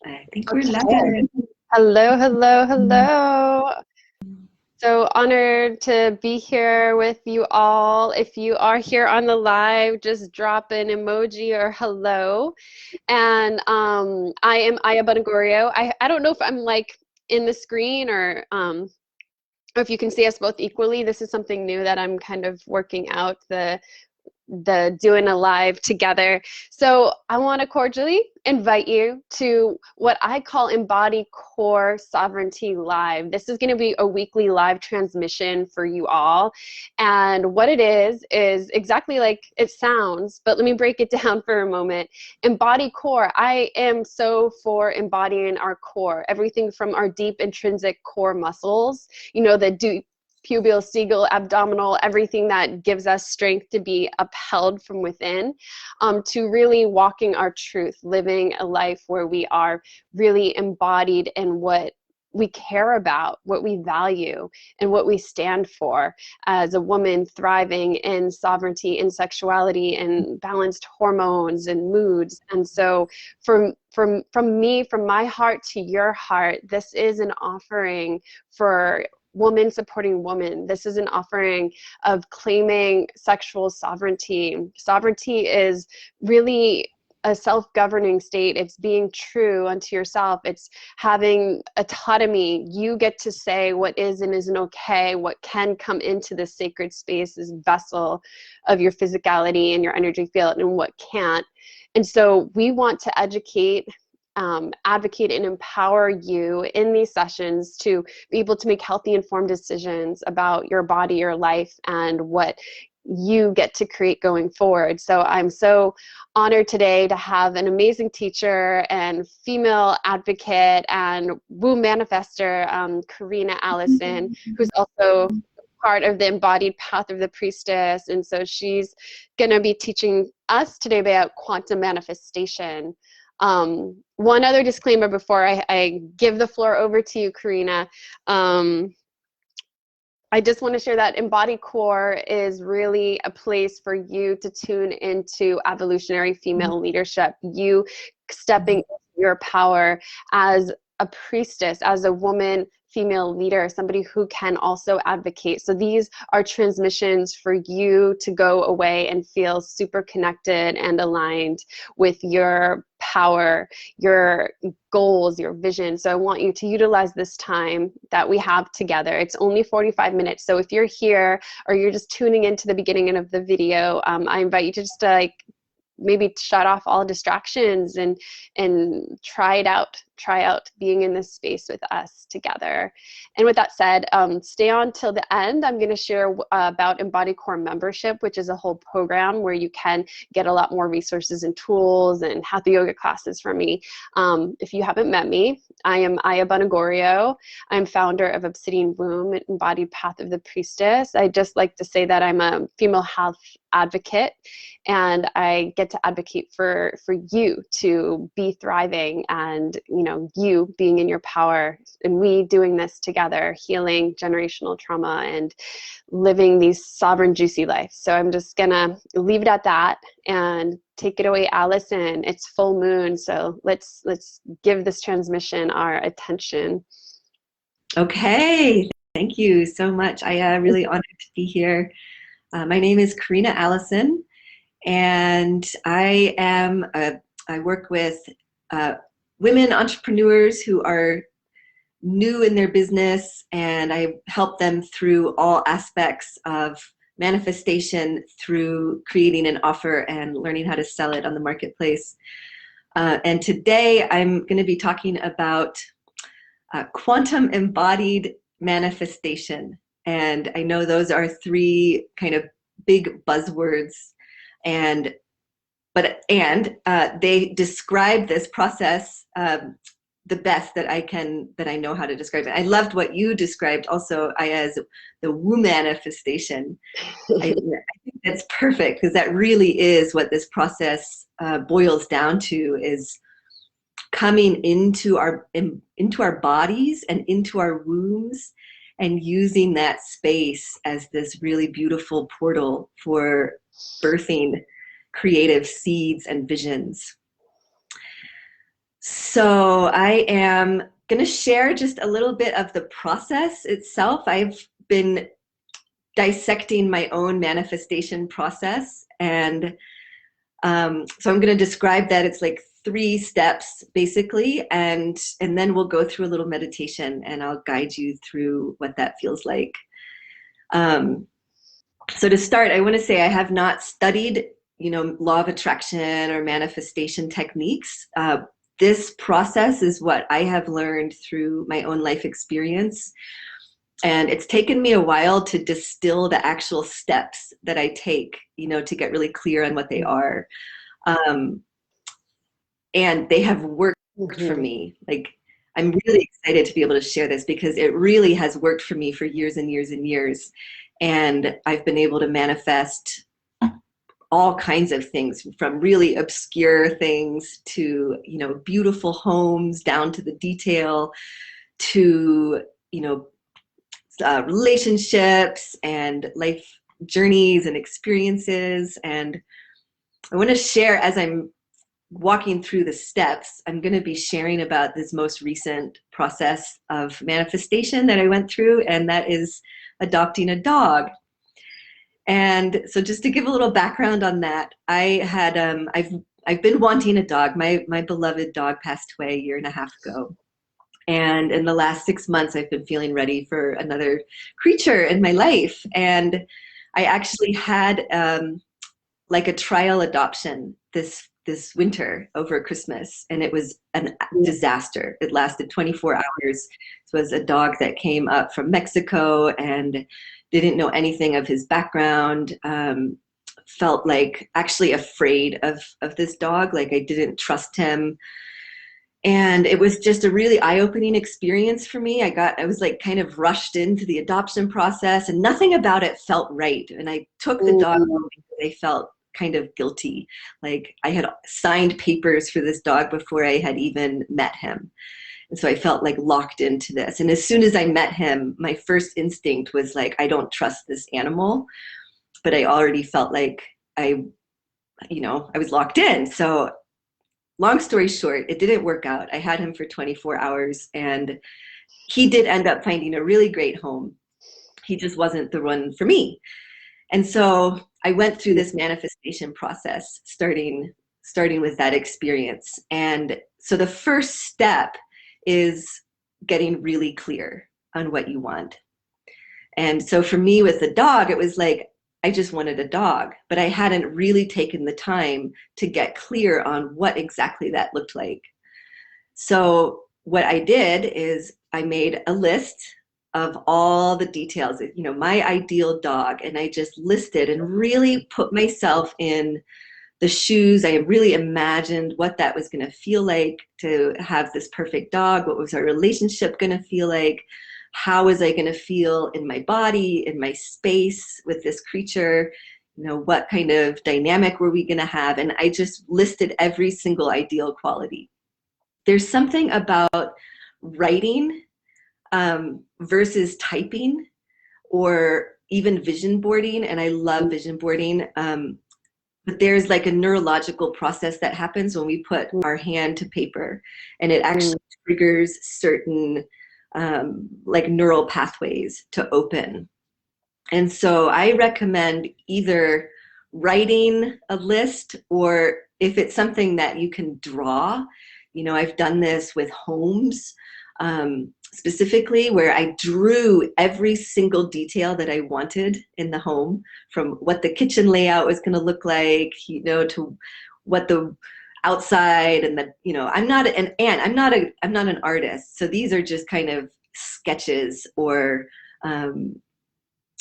I think we're live. Hello, hello, hello. So honored to be here with you all. If you are here on the live, just drop an emoji or hello. And I am Aya Bonagorio. I don't know if I'm like in the screen or if you can see us both equally. This is something new that I'm kind of working out, the doing a live together. So I want to cordially invite you to what I call Embodied Core Sovereignty Live. This is going to be a weekly live transmission for you all. And what it is exactly like it sounds, but let me break it down for a moment. Embodied core, I am so for embodying our core, everything from our deep intrinsic core muscles, you know, the pubial, stegal, abdominal, everything that gives us strength to be upheld from within, to really walking our truth, living a life where we are really embodied in what we care about, what we value, and what we stand for as a woman thriving in sovereignty, in sexuality, and balanced hormones and moods. And so from me, from my heart to your heart, this is an offering for woman supporting woman. This is an offering of claiming sexual sovereignty. Sovereignty is really a self-governing state. It's being true unto yourself. It's having autonomy. You get to say what is and isn't okay, what can come into this sacred space, this vessel of your physicality and your energy field, and what can't. And so we want to educate, advocate, and empower you in these sessions to be able to make healthy, informed decisions about your body, your life, and what you get to create going forward. So I'm so honored today to have an amazing teacher and female advocate and womb manifester, Karina Allison, who's also part of the embodied path of the priestess. And so she's going to be teaching us today about quantum manifestation. One other disclaimer before I give the floor over to you, Karina. I just want to share that Embodied Core is really a place for you to tune into evolutionary female leadership. You stepping into your power as a priestess, as a woman, female leader, somebody who can also advocate. So these are transmissions for you to go away and feel super connected and aligned with your power, your goals, your vision. So I want you to utilize this time that we have together. It's only 45 minutes. So if you're here or you're just tuning into the beginning of the video, I invite you to just maybe shut off all distractions and try out being in this space with us together. And with that said, stay on till the end. I'm going to share about Embodied Core membership, which is a whole program where you can get a lot more resources and tools and hatha yoga classes from me. If you haven't met me, I am Aya Bonagorio. I'm founder of Obsidian Womb, Embodied Path of the Priestess. I just like to say that I'm a female health advocate, and I get to advocate for you to be thriving, and you being in your power, and we doing this together, healing generational trauma and living these sovereign, juicy lives. So I'm just gonna leave it at that and take it away, Allison. It's full moon, so let's give this transmission our attention. Okay, thank you so much. I really honored to be here. My name is Karina Allison, and I work with women entrepreneurs who are new in their business, and I help them through all aspects of manifestation through creating an offer and learning how to sell it on the marketplace. And today I'm going to be talking about quantum embodied manifestation. And I know those are three kind of big buzzwords, and they describe this process the best that I know how to describe it. I loved what you described also, as the womb manifestation. I think that's perfect, because that really is what this process boils down to, is coming into our bodies and into our wombs, and using that space as this really beautiful portal for birthing creative seeds and visions. So I am going to share just a little bit of the process itself. I've been dissecting my own manifestation process, and so I'm going to describe that. It's like 3 steps basically, and then we'll go through a little meditation, and I'll guide you through what that feels like. So to start, I want to say I have not studied, law of attraction or manifestation techniques. This process is what I have learned through my own life experience. And it's taken me a while to distill the actual steps that I take, to get really clear on what they are. And they have worked for me. Like, I'm really excited to be able to share this because it really has worked for me for years and years and years. And I've been able to manifest all kinds of things, from really obscure things to, beautiful homes, down to the detail, to, relationships and life journeys and experiences. And I want to share, as I'm walking through the steps, I'm going to be sharing about this most recent process of manifestation that I went through, and that is adopting a dog. And so just to give a little background on that, I had I've been wanting a dog. My beloved dog passed away a year and a half ago. And in the last 6 months, I've been feeling ready for another creature in my life. And I actually had like a trial adoption this winter over Christmas, and it was a disaster. It lasted 24 hours. It was a dog that came up from Mexico and didn't know anything of his background. Felt like actually afraid of this dog. Like, I didn't trust him. And it was just a really eye-opening experience for me. I was like kind of rushed into the adoption process, and nothing about it felt right. And I took the dog home because I felt kind of guilty. Like, I had signed papers for this dog before I had even met him. And so I felt like locked into this. And as soon as I met him, my first instinct was like, I don't trust this animal. But I already felt like I was locked in. So long story short, it didn't work out. I had him for 24 hours, and he did end up finding a really great home. He just wasn't the one for me. And so I went through this manifestation process, starting with that experience. And so the first step is getting really clear on what you want. And so for me with the dog, it was like, I just wanted a dog, but I hadn't really taken the time to get clear on what exactly that looked like. So what I did is I made a list of all the details, my ideal dog, and I just listed and really put myself in the shoes. I really imagined what that was going to feel like to have this perfect dog. What was our relationship going to feel like? How was I going to feel in my body, in my space with this creature? What kind of dynamic were we going to have? And I just listed every single ideal quality. There's something about writing versus typing, or even vision boarding. And I love vision boarding. But there's like a neurological process that happens when we put our hand to paper, and it actually triggers certain like neural pathways to open. And so I recommend either writing a list, or if it's something that you can draw. I've done this with homes specifically, where I drew every single detail that I wanted in the home, from what the kitchen layout was going to look like, to what the outside, and I'm not an artist, so these are just kind of sketches or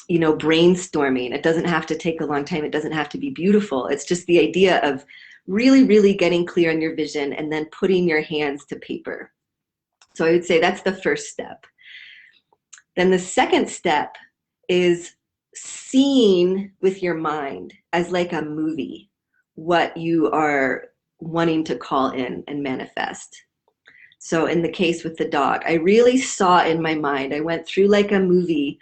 brainstorming. It doesn't have to take a long time. It doesn't have to be beautiful. It's just the idea of really, really getting clear on your vision and then putting your hands to paper. So I would say that's the first step. Then the second step is seeing with your mind, as like a movie, what you are wanting to call in and manifest. So in the case with the dog, I really saw in my mind, I went through like a movie,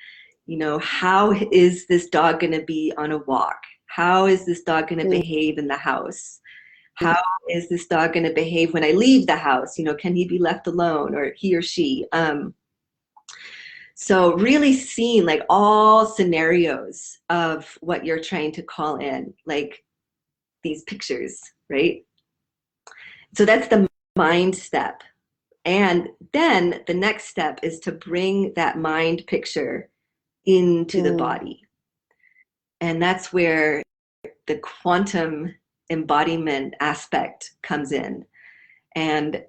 how is this dog going to be on a walk? How is this dog going to behave in the house? How is this dog going to behave when I leave the house? You know, can he be left alone, or he or she? So really seeing like all scenarios of what you're trying to call in, like these pictures, right? So that's the mind step. And then the next step is to bring that mind picture into the body. And that's where the quantum embodiment aspect comes in. And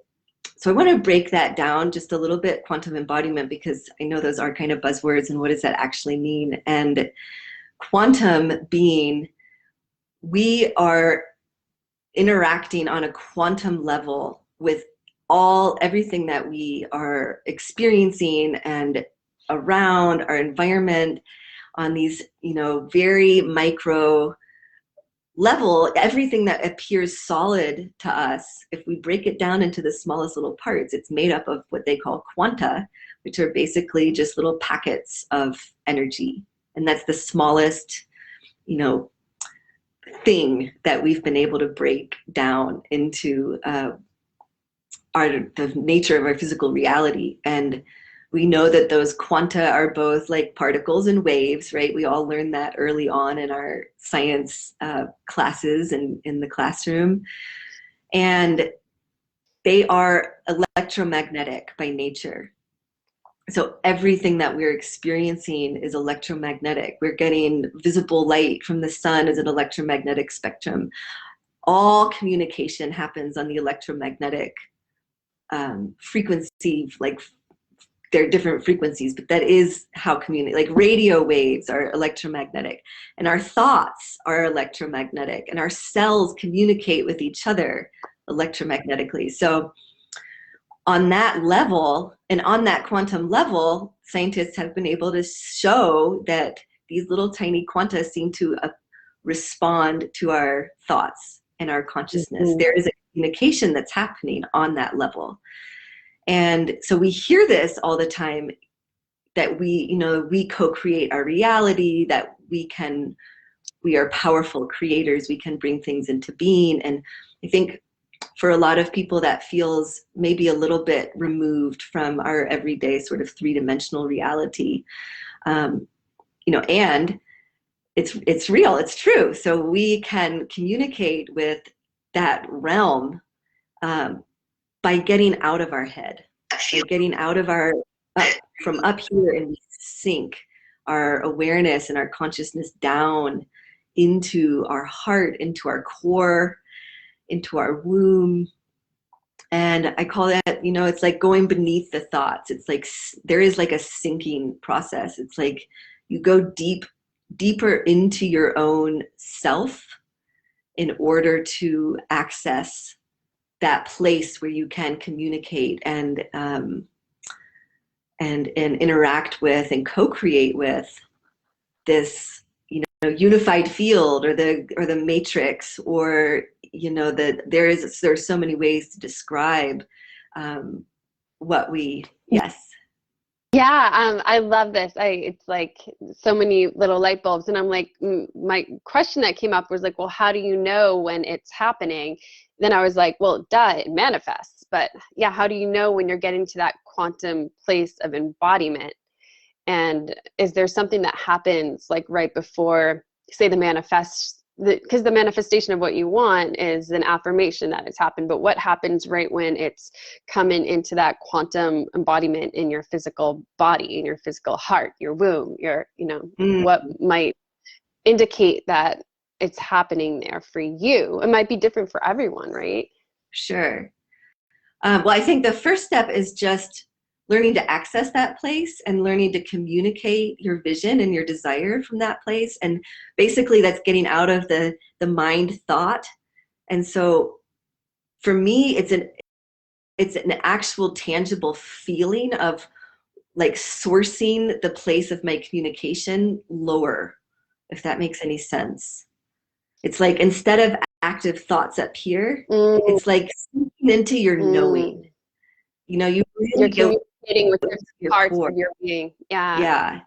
so I want to break that down just a little bit, quantum embodiment, because I know those are kind of buzzwords, and what does that actually mean? And quantum being, we are interacting on a quantum level with everything that we are experiencing and around our environment on these, you know, very micro level. Everything that appears solid to us, if we break it down into the smallest little parts, it's made up of what they call quanta, which are basically just little packets of energy. And that's the smallest, you know, thing that we've been able to break down into the nature of our physical reality. And we know that those quanta are both like particles and waves, right? We all learned that early on in our science classes and in the classroom. And they are electromagnetic by nature. So everything that we're experiencing is electromagnetic. We're getting visible light from the sun as an electromagnetic spectrum. All communication happens on the electromagnetic frequency, like there are different frequencies, but that is how like radio waves are electromagnetic, and our thoughts are electromagnetic, and our cells communicate with each other electromagnetically. So on that level, and on that quantum level, scientists have been able to show that these little tiny quanta seem to respond to our thoughts and our consciousness. There is a communication that's happening on that level. And so we hear this all the time, that we, you know, we co-create our reality, that we are powerful creators, we can bring things into being. And I think for a lot of people that feels maybe a little bit removed from our everyday sort of three-dimensional reality, you know, and it's real, it's true. So we can communicate with that realm by getting out of our head, by getting out of from up here, and we sink our awareness and our consciousness down into our heart, into our core, into our womb. And I call that, you know, it's like going beneath the thoughts. It's like there is like a sinking process. It's like you go deeper into your own self in order to access that place where you can communicate and interact with and co-create with this, you know, unified field, or the matrix, or, you know, there's so many ways to describe what we, yes. Yeah, I love this. It's like so many little light bulbs, and I'm like, my question that came up was like, well, how do you know when it's happening? Then I was like, well, duh, it manifests. But yeah, how do you know when you're getting to that quantum place of embodiment? And is there something that happens like right before, say, because the manifestation of what you want is an affirmation that it's happened, but what happens right when it's coming into that quantum embodiment in your physical body, in your physical heart, your womb, your, you know, what might indicate that it's happening there for you? It might be different for everyone, right? Sure. Well, I think the first step is just learning to access that place and learning to communicate your vision and your desire from that place. And basically that's getting out of the mind thought. And so for me, it's an actual tangible feeling of like sourcing the place of my communication lower, if that makes any sense. It's like, instead of active thoughts up here, it's like sinking into your knowing. You know, you really you're communicating with your parts core. of your being. Yeah. Yeah.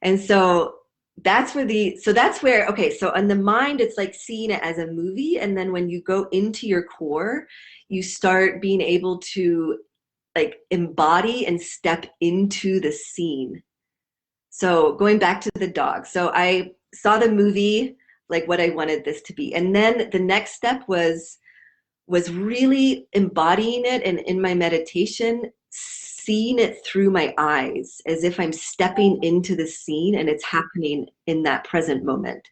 And so that's where okay, so on the mind, it's like seeing it as a movie. And then when you go into your core, you start being able to like embody and step into the scene. So going back to the dog. So I saw the movie, like what I wanted this to be. And then the next step was really embodying it, and in my meditation, seeing it through my eyes as if I'm stepping into the scene and it's happening in that present moment.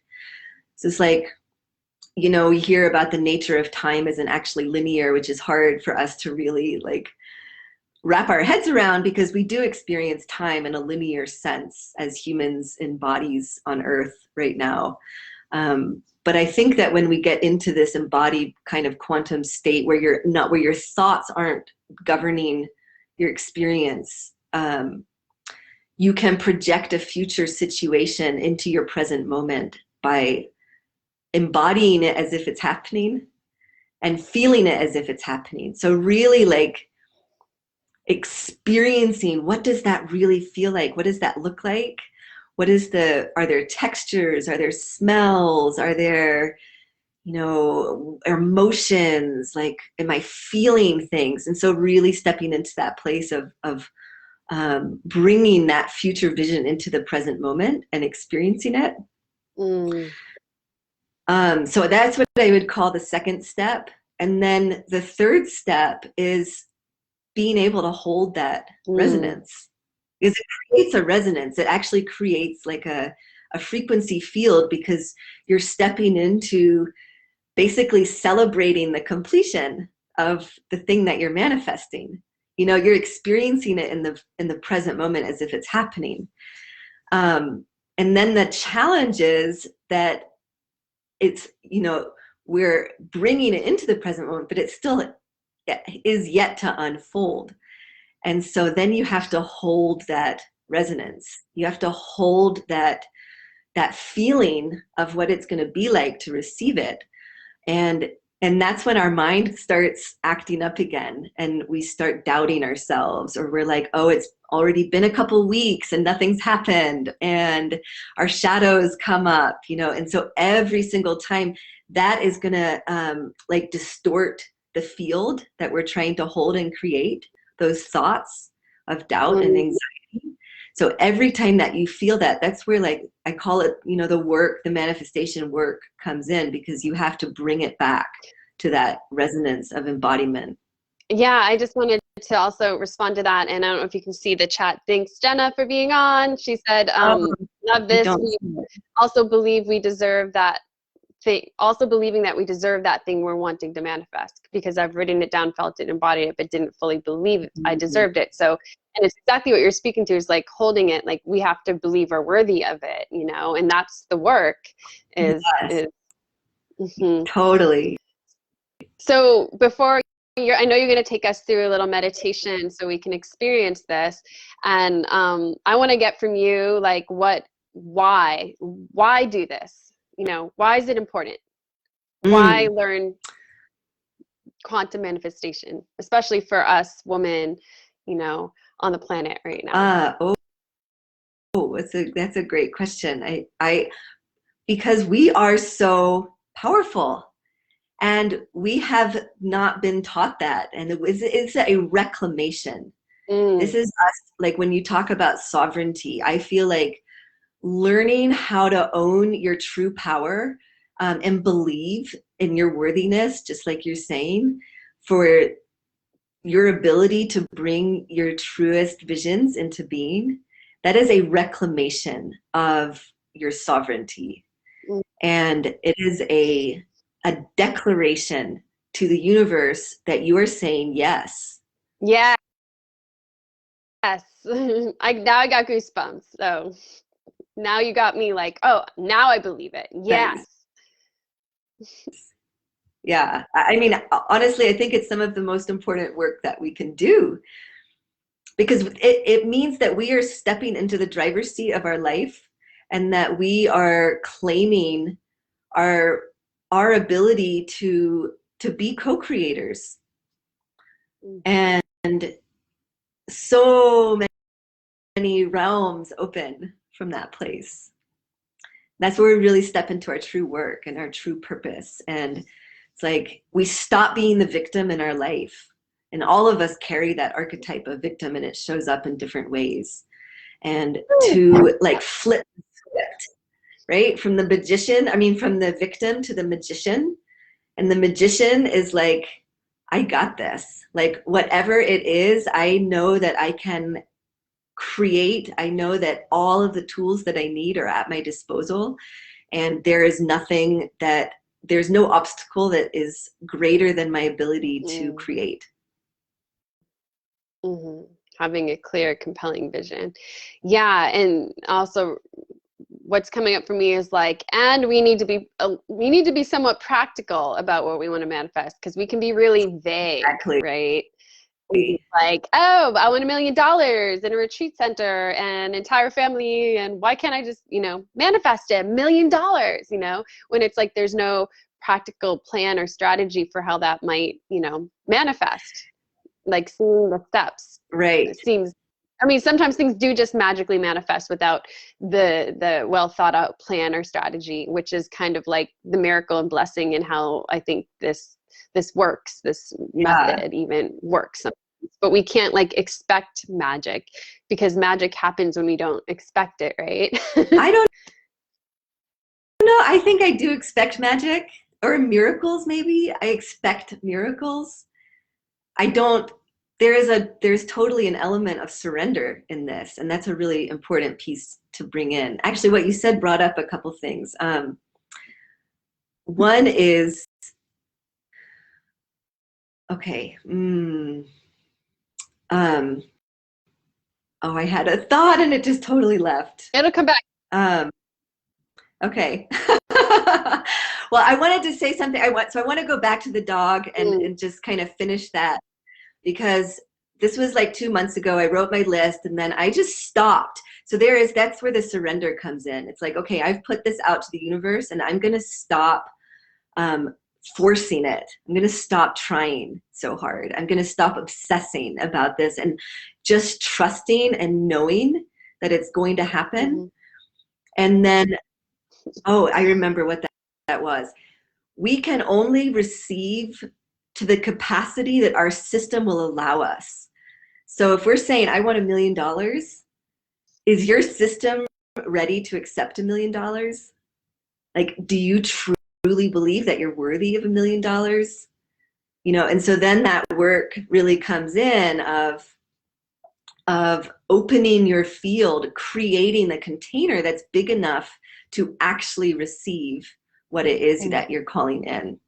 So it's like, you know, we hear about the nature of time isn't actually linear, which is hard for us to really like wrap our heads around, because we do experience time in a linear sense as humans in bodies on earth right now. But I think that when we get into this embodied kind of quantum state where where your thoughts aren't governing your experience, you can project a future situation into your present moment by embodying it as if it's happening and feeling it as if it's happening. So really like experiencing, what does that really feel like? What does that look like? Are there textures? Are there smells? Are there, you know, emotions? Like, am I feeling things? And so really stepping into that place of bringing that future vision into the present moment and experiencing it. Mm. So that's what I would call the second step. And then the third step is being able to hold that resonance. Because it creates a resonance. It actually creates like a frequency field, because you're stepping into basically celebrating the completion of the thing that you're manifesting. You know, you're experiencing it in the present moment as if it's happening. And then the challenge is that it's, you know, we're bringing it into the present moment, but it still is yet to unfold. And so then you have to hold that resonance. You have to hold that feeling of what it's going to be like to receive it. And that's when our mind starts acting up again, and we start doubting ourselves, or we're like, oh, it's already been a couple weeks and nothing's happened, and our shadows come up, you know. And so every single time, that is going to like distort the field that we're trying to hold and create, those thoughts of doubt and anxiety. So every time that you feel that, that's where, like, I call it, you know, the manifestation work comes in, because you have to bring it back to that resonance of embodiment. Yeah, I just wanted to also respond to that, and I don't know if you can see the chat. Thanks, Jenna, for being on. She said, love this. We also believe we deserve that thing, also believing that we deserve that thing we're wanting to manifest, because I've written it down, felt it, embodied it, but didn't fully believe I deserved it. So, and it's exactly what you're speaking to, is like holding it, like we have to believe we're worthy of it, you know, and that's the work is, Yes. is Totally. So before I know you're going to take us through a little meditation so we can experience this. And I want to get from you, like, why do this? You know, why is it important? Why learn quantum manifestation, especially for us women, you know, on the planet right now? That's a great question. Because we are so powerful. And we have not been taught that. And it's a reclamation. This is us, like when you talk about sovereignty, I feel like learning how to own your true power, and believe in your worthiness, just like you're saying, for your ability to bring your truest visions into being. That is a reclamation of your sovereignty. And it is a declaration to the universe that you are saying yes. Yes. Now I got goosebumps. So now you got me like, oh, now I believe it. Yes. Yeah. I mean, honestly, I think it's some of the most important work that we can do, because it means that we are stepping into the driver's seat of our life, and that we are claiming our ability to be co-creators. And so many realms open from that place. That's where we really step into our true work and our true purpose. And it's like we stop being the victim in our life. And all of us carry that archetype of victim, and it shows up in different ways. And to like flip the script, right? From the magician, I mean, from the victim to the magician. And the magician is like, I got this. Like, whatever it is, I know that I can create. I know that all of the tools that I need are at my disposal. And there is nothing that, there's no obstacle that is greater than my ability to create. Having a clear, compelling vision. Yeah. And also, what's coming up for me is like, and we need to be somewhat practical about what we want to manifest, because we can be really vague, right? Like, oh, I want $1 million in a retreat center and entire family, and why can't I just, manifest it, $1 million, when it's like there's no practical plan or strategy for how that might, manifest, like seeing the steps. Right. It seems, I mean, sometimes things do just magically manifest without the well thought out plan or strategy, which is kind of like the miracle and blessing in how I think this works, this method even works. But we can't like expect magic, because magic happens when we don't expect it, right? I don't know. I think I do expect magic, or miracles maybe. I expect miracles. I don't. There's totally an element of surrender in this, and that's a really important piece to bring in. Actually, what you said brought up a couple things. One is, okay. Oh, I had a thought and it just totally left. It'll come back. Okay. Well, I wanted to say something. I want to go back to the dog and just kind of finish that, because this was like 2 months ago. I wrote my list and then I just stopped. So that's where the surrender comes in. It's like, okay, I've put this out to the universe and I'm going to stop forcing it. I'm going to stop trying so hard. I'm going to stop obsessing about this and just trusting and knowing that it's going to happen. And then, oh, I remember what that was. We can only receive to the capacity that our system will allow us. So if we're saying, I want $1 million, is your system ready to accept $1 million? Like, do you truly believe that you're worthy of $1 million? And so then that work really comes in of opening your field, creating the container that's big enough to actually receive what it is that you're calling in.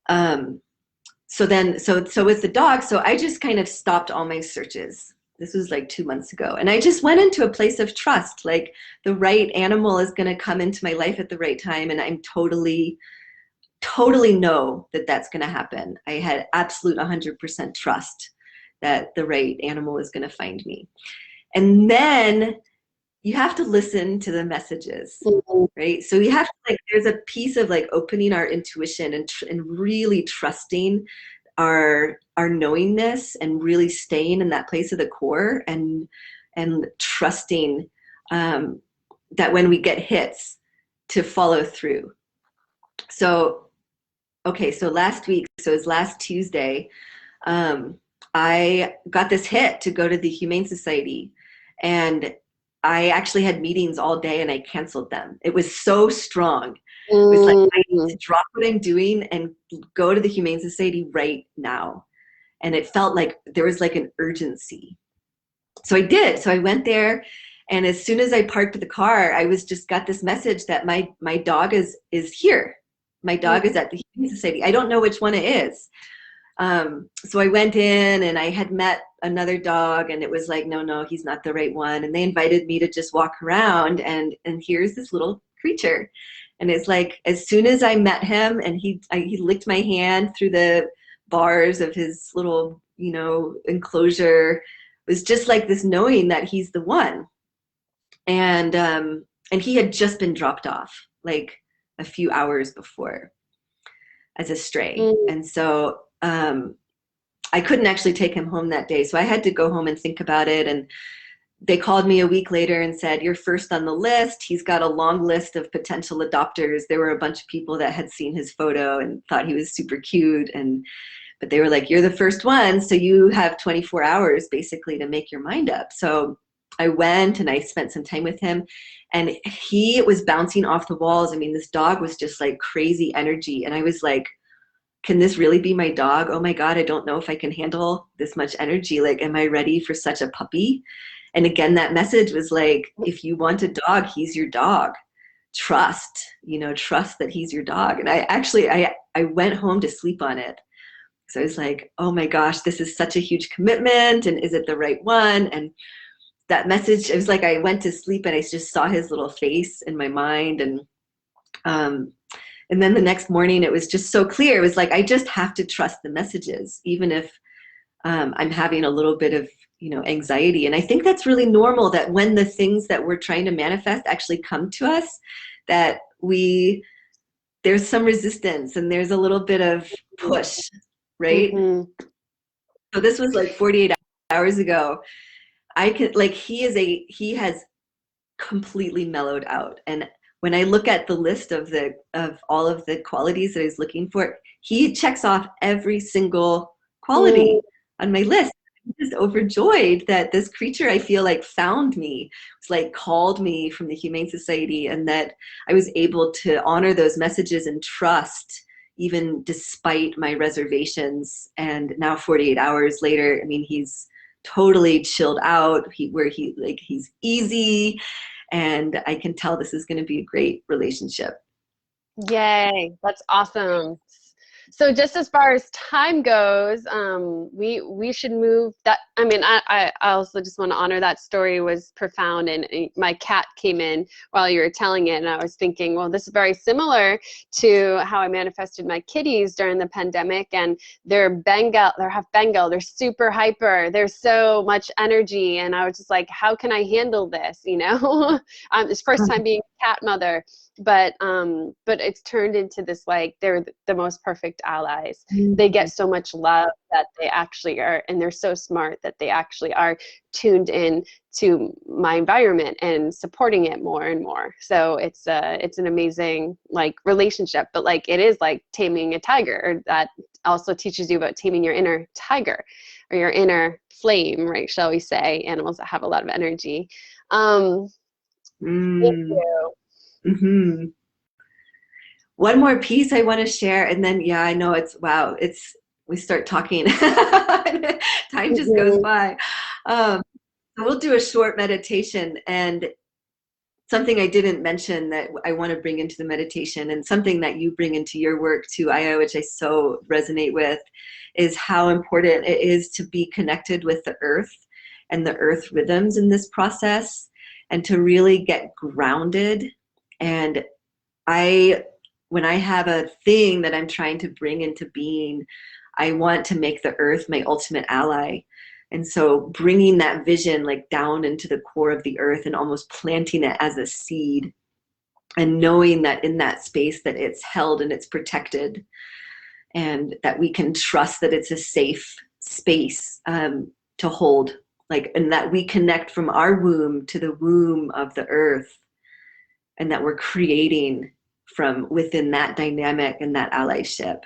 So with the dog, so I just kind of stopped all my searches. This was like 2 months ago. And I just went into a place of trust, like the right animal is going to come into my life at the right time. And I'm totally know that that's going to happen. I had absolute 100% trust that the right animal is going to find me. And then you have to listen to the messages, right? So you have to, there's a piece of opening our intuition and really trusting our knowingness and really staying in that place of the core and trusting that when we get hits to follow through. So, okay, so last week, so it was last Tuesday, I got this hit to go to the Humane Society, and I actually had meetings all day and I canceled them. It was so strong. It was like, I need to drop what I'm doing and go to the Humane Society right now. And it felt like there was like an urgency. So I did. So I went there, and as soon as I parked the car, I just got this message that my dog is here. My dog is at the Humane Society. I don't know which one it is. So I went in and I had met another dog, and it was like, no, he's not the right one. And they invited me to just walk around, and here's this little creature. And it's like, as soon as I met him and he licked my hand through the bars of his little, enclosure, it was just like this knowing that he's the one. And he had just been dropped off like a few hours before as a stray. And so I couldn't actually take him home that day. So I had to go home and think about it. And they called me a week later and said, "You're first on the list." He's got a long list of potential adopters. There were a bunch of people that had seen his photo and thought he was super cute, but they were like, "You're the first one, so you have 24 hours basically to make your mind up." So I went and I spent some time with him, and he was bouncing off the walls. I mean, this dog was just like crazy energy, and I was like, can this really be my dog? Oh my God, I don't know if I can handle this much energy. Like, am I ready for such a puppy? And again, that message was like, if you want a dog, he's your dog. Trust, trust that he's your dog. And I went home to sleep on it. So I was like, oh my gosh, this is such a huge commitment. And is it the right one? And that message, it was like I went to sleep and I just saw his little face in my mind. And then the next morning, it was just so clear. It was like, I just have to trust the messages, even if I'm having a little bit of anxiety. And I think that's really normal, that when the things that we're trying to manifest actually come to us, that there's some resistance and there's a little bit of push, right? Mm-hmm. So this was like 48 hours ago. He has completely mellowed out. And when I look at the list of all of the qualities that I was looking for, he checks off every single quality on my list. I'm just overjoyed that this creature, I feel like, found me. It's like called me from the Humane Society, and that I was able to honor those messages and trust, even despite my reservations. And now 48 hours later, I mean, he's totally chilled out. He's easy, and I can tell this is going to be a great relationship. Yay, that's awesome. So just as far as time goes, we should move that. I mean, I also just want to honor that story was profound, and my cat came in while you were telling it, and I was thinking, well, this is very similar to how I manifested my kitties during the pandemic, and they're half Bengal, they're super hyper, there's so much energy, and I was just like, how can I handle this? It's first time being a cat mother. But it's turned into this, like, they're the most perfect allies. They get so much love that they actually are, and they're so smart that they actually are tuned in to my environment and supporting it more and more. So it's an amazing, like, relationship. But like, it is like taming a tiger, or that also teaches you about taming your inner tiger or your inner flame, right? Shall we say, animals that have a lot of energy. Thank you. Mm-hmm. One more piece I want to share, and then I know we start talking. Time just goes by. We'll do a short meditation, and something I didn't mention that I want to bring into the meditation, and something that you bring into your work too, Aya, which I so resonate with, is how important it is to be connected with the earth and the earth rhythms in this process, and to really get grounded. And when I have a thing that I'm trying to bring into being, I want to make the earth my ultimate ally. And so bringing that vision like down into the core of the earth and almost planting it as a seed, and knowing that in that space that it's held and it's protected, and that we can trust that it's a safe space to hold, and that we connect from our womb to the womb of the earth, and that we're creating from within that dynamic and that allyship.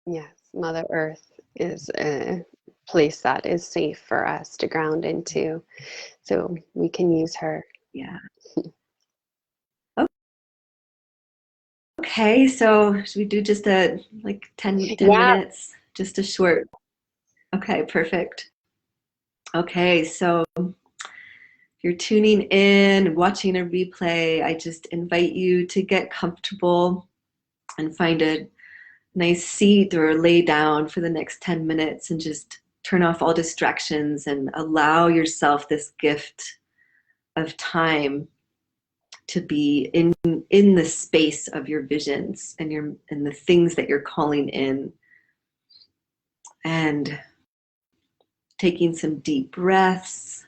Yes, Mother Earth is a place that is safe for us to ground into, so we can use her. Yeah. Okay, so should we do just 10 minutes? Just a short. Okay, perfect. Okay, so you're tuning in, watching a replay, I just invite you to get comfortable and find a nice seat or lay down for the next 10 minutes and just turn off all distractions and allow yourself this gift of time to be in the space of your visions and the things that you're calling in, and taking some deep breaths.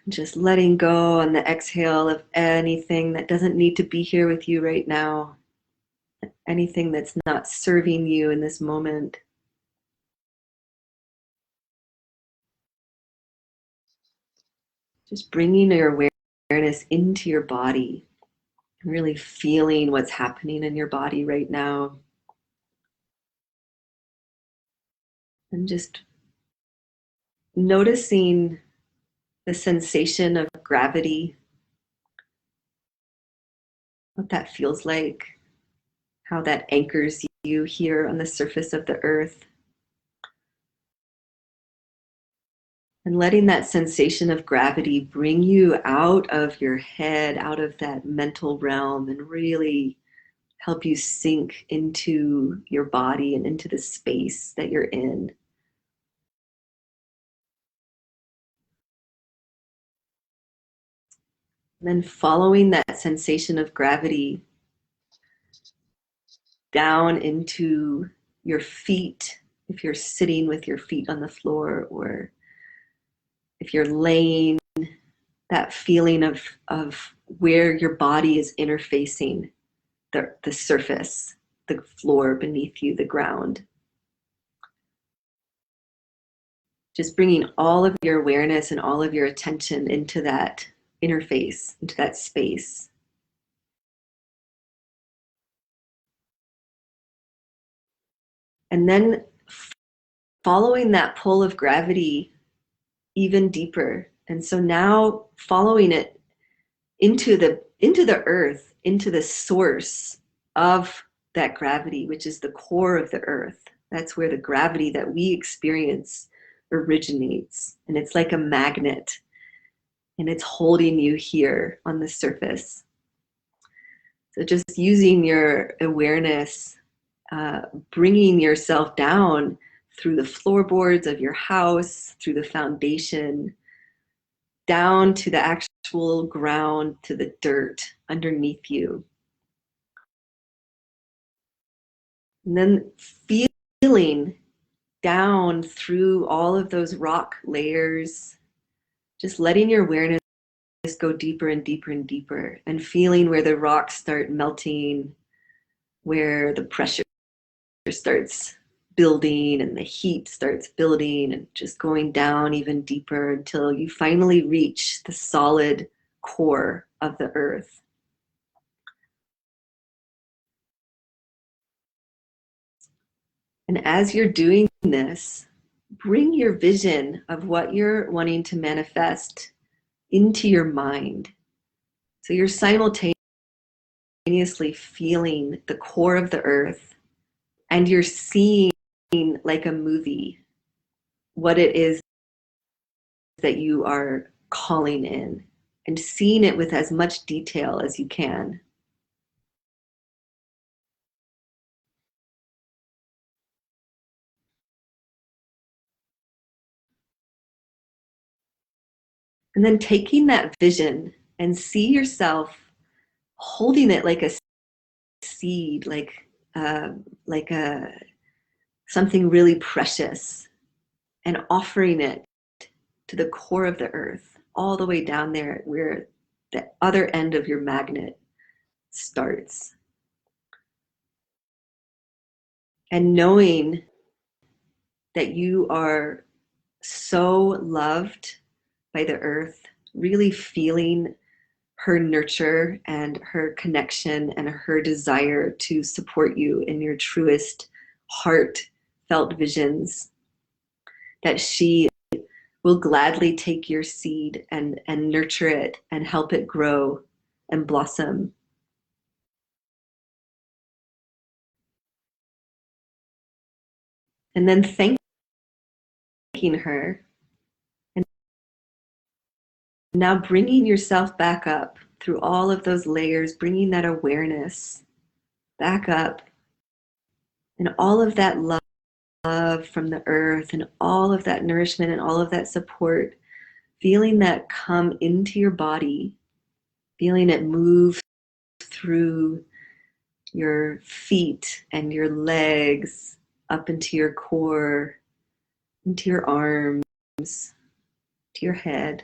Just letting go on the exhale of anything that doesn't need to be here with you right now, anything that's not serving you in this moment. Just bringing your awareness into your body, really feeling what's happening in your body right now. And just noticing the sensation of gravity, what that feels like, how that anchors you here on the surface of the earth. And letting that sensation of gravity bring you out of your head, out of that mental realm, and really help you sink into your body and into the space that you're in. And then following that sensation of gravity down into your feet, if you're sitting with your feet on the floor, or if you're laying, that feeling of where your body is interfacing the surface, the floor beneath you, the ground. Just bringing all of your awareness and all of your attention into that interface, into that space. And then following that pull of gravity even deeper. And so now following it into the earth, into the source of that gravity, which is the core of the earth. That's where the gravity that we experience originates. And it's like a magnet, and it's holding you here on the surface. So just using your awareness, bringing yourself down through the floorboards of your house, through the foundation, down to the actual ground, to the dirt underneath you. And then feeling down through all of those rock layers, just letting your awareness go deeper and deeper and deeper, and feeling where the rocks start melting, where the pressure starts building and the heat starts building, and just going down even deeper until you finally reach the solid core of the earth. And as you're doing this, bring your vision of what you're wanting to manifest into your mind. So you're simultaneously feeling the core of the earth, and you're seeing, like a movie, what it is that you are calling in, and seeing it with as much detail as you can. And then taking that vision and see yourself holding it like a seed, like something really precious, and offering it to the core of the earth, all the way down there where the other end of your magnet starts. And knowing that you are so loved by the earth, really feeling her nurture and her connection and her desire to support you in your truest heartfelt visions, that she will gladly take your seed and nurture it and help it grow and blossom. And then thanking her, and now bringing yourself back up through all of those layers, bringing that awareness back up, and all of that love from the earth, and all of that nourishment and all of that support, feeling that come into your body, feeling it move through your feet and your legs, up into your core, into your arms, to your head.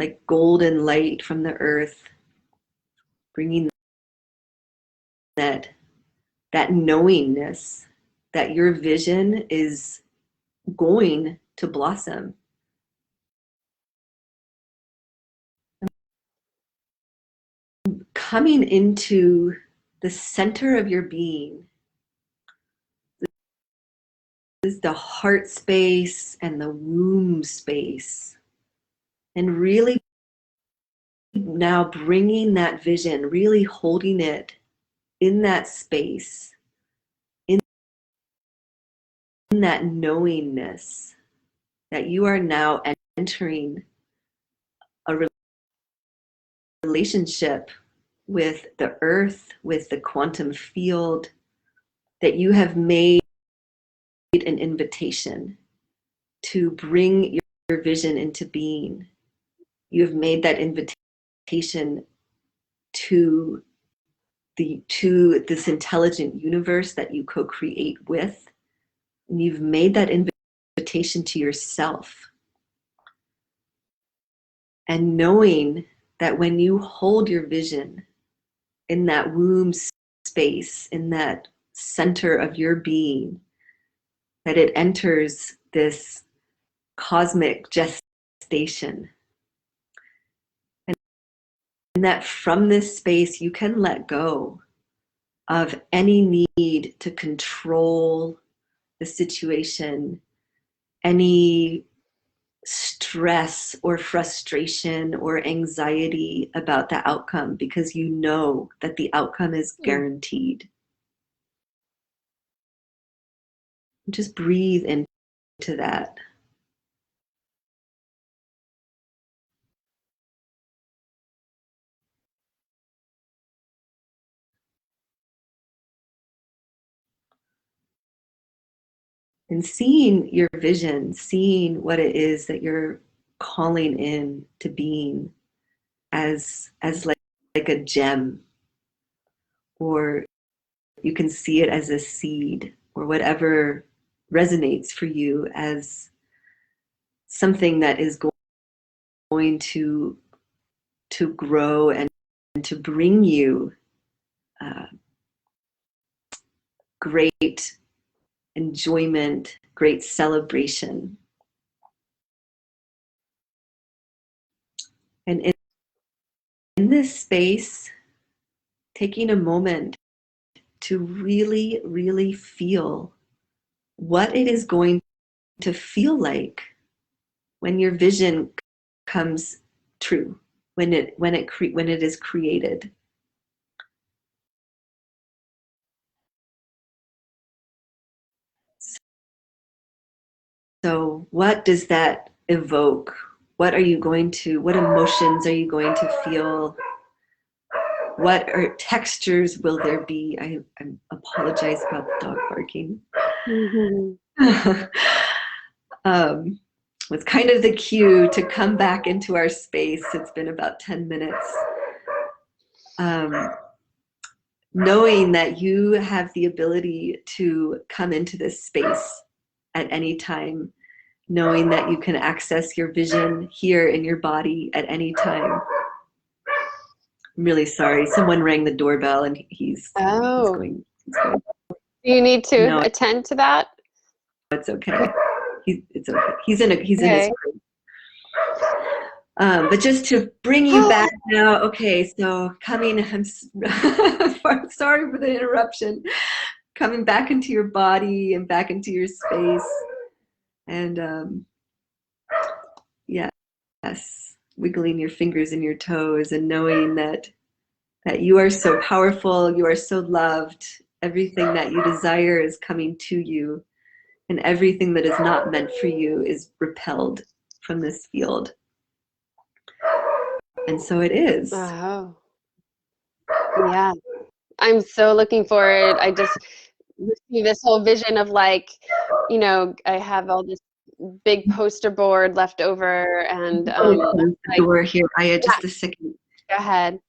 like golden light from the earth, bringing that knowingness that your vision is going to blossom. Coming into the center of your being. This is the heart space and the womb space. And really now bringing that vision, really holding it in that space, in that knowingness that you are now entering a relationship with the earth, with the quantum field, that you have made an invitation to bring your vision into being. You have made that invitation to this intelligent universe that you co-create with, and you've made that invitation to yourself. And knowing that when you hold your vision in that womb space, in that center of your being, that it enters this cosmic gestation. And that from this space, you can let go of any need to control the situation, any stress or frustration or anxiety about the outcome, because you know that the outcome is guaranteed. Just breathe into that. And seeing your vision, seeing what it is that you're calling in to being as like a gem, or you can see it as a seed, or whatever resonates for you as something that is going to grow and to bring you great enjoyment, great celebration. And in this space, taking a moment to really, really feel what it is going to feel like when your vision comes true, when it is created. So what does that evoke? What emotions are you going to feel? What textures will there be? I apologize about the dog barking. It's kind of the cue to come back into our space. It's been about 10 minutes. Knowing that you have the ability to come into this space at any time, knowing that you can access your vision here in your body at any time. I'm really sorry. Someone rang the doorbell and he's going. You need to attend to that? It's okay. It's okay. He's in his room. But just to bring you back now. Okay, so I'm sorry for the interruption. Coming back into your body and back into your space. And yes, wiggling your fingers and your toes and knowing that you are so powerful, you are so loved. Everything that you desire is coming to you, and everything that is not meant for you is repelled from this field. And so it is. Oh, yeah. I'm so looking forward. I just see this whole vision of like, I have all this big poster board left over, and the door here. Just a second. Go ahead.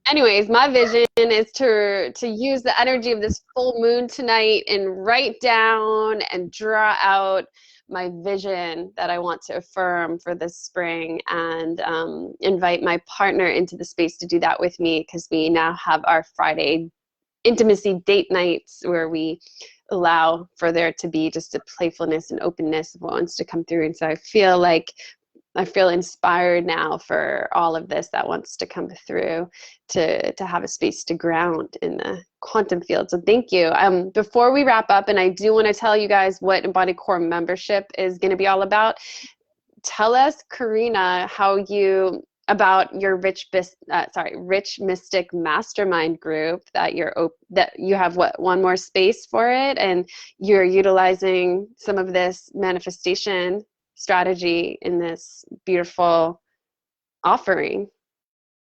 anyways, my vision is to use the energy of this full moon tonight and write down and draw out my vision that I want to affirm for this spring, and invite my partner into the space to do that with me, because we now have our Friday intimacy date nights where we allow for there to be just a playfulness and openness of what wants to come through. And so I feel inspired now for all of this that wants to come through, to have a space to ground in the quantum field. So thank you. Before we wrap up, and I do want to tell you guys what Embodied Core membership is going to be all about. Tell us, Karina, about your Rich Mystic Mastermind group that you have one more space for it, and you're utilizing some of this manifestation strategy in this beautiful offering.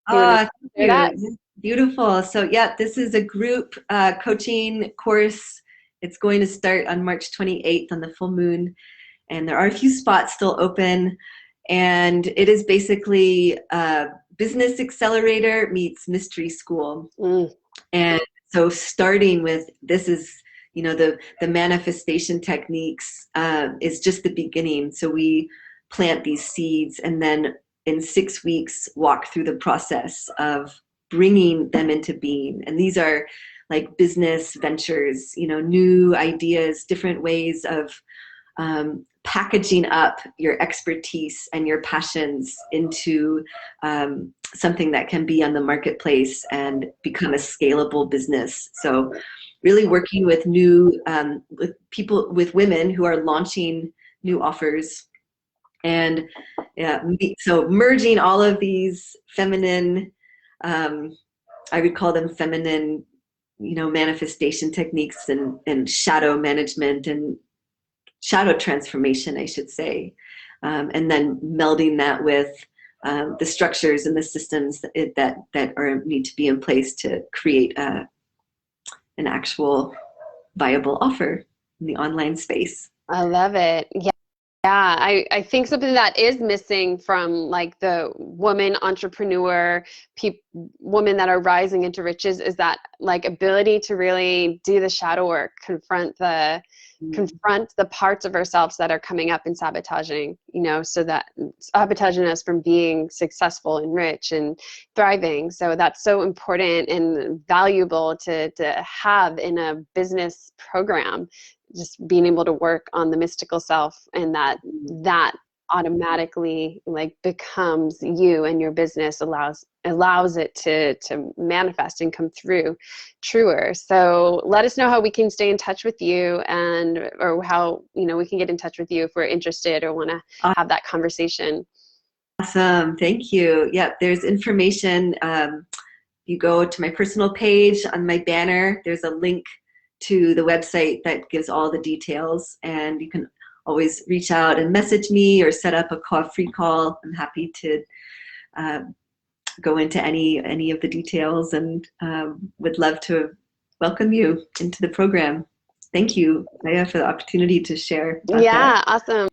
Thank you. Beautiful. So yeah, this is a group coaching course. It's going to start on March 28th on the full moon, and there are a few spots still open. And it is basically business accelerator meets mystery school. And so starting with this is, the manifestation techniques is just the beginning. So we plant these seeds, and then in 6 weeks walk through the process of bringing them into being. And these are like business ventures, new ideas, different ways of packaging up your expertise and your passions into something that can be on the marketplace and become a scalable business. So really working with with women who are launching new offers, and so merging all of these feminine, I would call them feminine, manifestation techniques and shadow management and shadow transformation, I should say, and then melding that with the structures and the systems that need to be in place to create an actual viable offer in the online space. I love it. Yeah. Yeah, I think something that is missing from like the woman entrepreneur, women that are rising into riches, is that like ability to really do the shadow work, confront the parts of ourselves that are coming up and sabotaging, so that sabotaging us from being successful and rich and thriving. So that's so important and valuable to have in a business program. Just being able to work on the mystical self, and that automatically like becomes you, and your business allows it to manifest and come through truer. So let us know how we can stay in touch with you, or how we can get in touch with you if we're interested or want to have that conversation. Awesome. Thank you. Yeah, there's information. You go to my personal page on my banner, there's a link to the website that gives all the details, and you can always reach out and message me or set up a free call. I'm happy to go into any of the details, and would love to welcome you into the program. Thank you, Maya, for the opportunity to share. Yeah, awesome.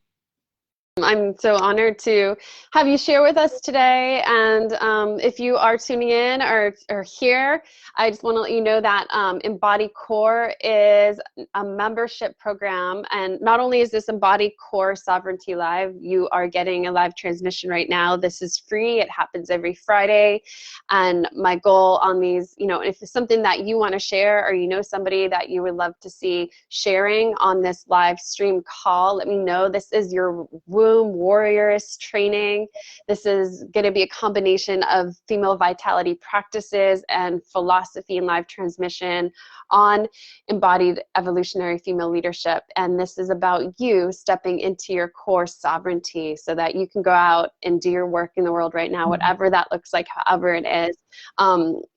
I'm so honored to have you share with us today. And if you are tuning in or here, I just want to let you know that Embodied Core is a membership program. And not only is this Embodied Core Sovereignty Live, you are getting a live transmission right now. This is free. It happens every Friday. And my goal on these, if it's something that you want to share, or somebody that you would love to see sharing on this live stream call, let me know. This is your womb warriors training. This is going to be a combination of female vitality practices and philosophy and live transmission on embodied evolutionary female leadership. And this is about you stepping into your core sovereignty so that you can go out and do your work in the world right now, whatever that looks like, however it is.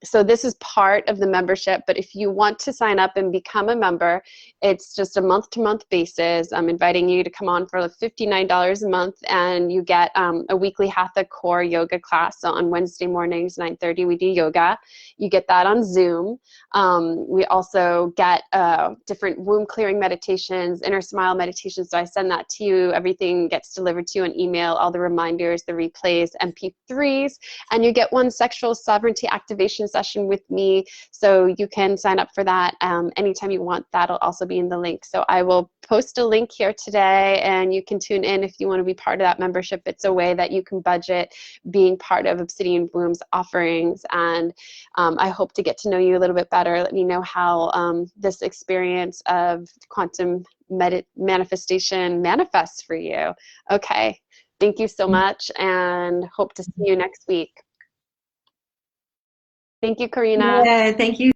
So this is part of the membership, but if you want to sign up and become a member, it's just a month-to-month basis. I'm inviting you to come on for $59 $10 a month, and you get a weekly Hatha core yoga class. So on Wednesday mornings, 9:30, we do yoga. You get that on Zoom. We also get different womb clearing meditations, inner smile meditations. So I send that to you. Everything gets delivered to you in email, all the reminders, the replays, MP3s, and you get one sexual sovereignty activation session with me. So you can sign up for that anytime you want. That'll also be in the link. So I will post a link here today, and you can tune in if you want to be part of that membership. It's a way that you can budget being part of Obsidian Womb's offerings, and I hope to get to know you a little bit better. Let me know how this experience of quantum manifestation manifests for you. Okay, thank you so much, and hope to see you next week. Thank you, Karina. Yeah, thank you.